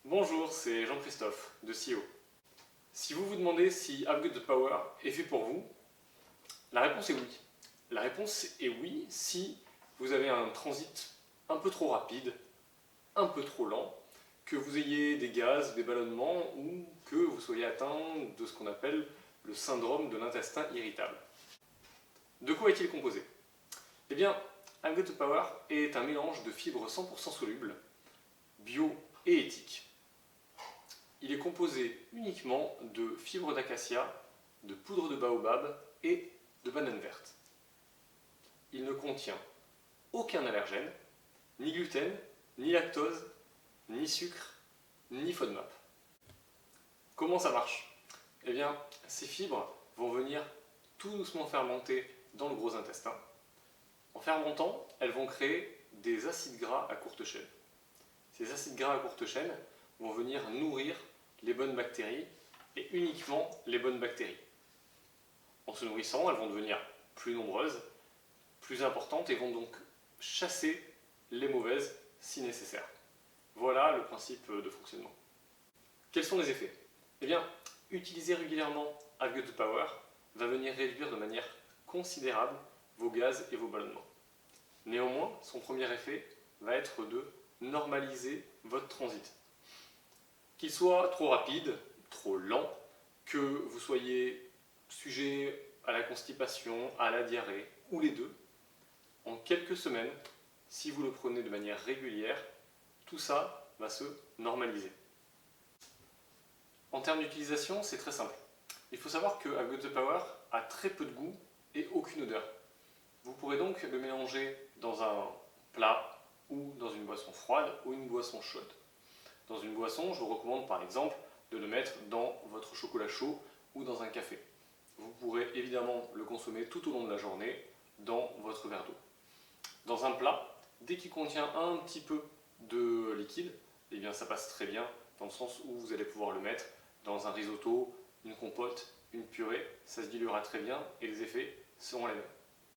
Bonjour, c'est Jean-Christophe de CEO. Si vous vous demandez si I've Got The Power est fait pour vous, la réponse est oui. La réponse est oui si vous avez un transit un peu trop rapide, un peu trop lent, que vous ayez des gaz, des ballonnements ou que vous soyez atteint de ce qu'on appelle le syndrome de l'intestin irritable. De quoi est-il composé? Eh bien, I've Got The Power est un mélange de fibres 100% solubles, bio et éthiques. Il est composé uniquement de fibres d'acacia, de poudre de baobab et de banane verte. Il ne contient aucun allergène, ni gluten, ni lactose, ni sucre, ni FODMAP. Comment ça marche? Eh bien, ces fibres vont venir tout doucement fermenter dans le gros intestin. En fermentant, elles vont créer des acides gras à courte chaîne. Ces acides gras à courte chaîne vont venir nourrir les bonnes bactéries et uniquement les bonnes bactéries. En se nourrissant, elles vont devenir plus nombreuses, plus importantes et vont donc chasser les mauvaises si nécessaire. Voilà le principe de fonctionnement. Quels sont les effets? Eh bien, utiliser régulièrement I've Got The Power va venir réduire de manière considérable vos gaz et vos ballonnements. Néanmoins, son premier effet va être de normaliser votre transit. Qu'il soit trop rapide, trop lent, que vous soyez sujet à la constipation, à la diarrhée ou les deux, en quelques semaines, si vous le prenez de manière régulière, tout ça va se normaliser. En termes d'utilisation, c'est très simple. Il faut savoir que I've Got The Power a très peu de goût et aucune odeur. Vous pourrez donc le mélanger dans un plat ou dans une boisson froide ou une boisson chaude. Dans une boisson, je vous recommande par exemple de le mettre dans votre chocolat chaud ou dans un café. Vous pourrez évidemment le consommer tout au long de la journée dans votre verre d'eau. Dans un plat, dès qu'il contient un petit peu de liquide, eh bien ça passe très bien dans le sens où vous allez pouvoir le mettre dans un risotto, une compote, une purée, ça se diluera très bien et les effets seront les mêmes.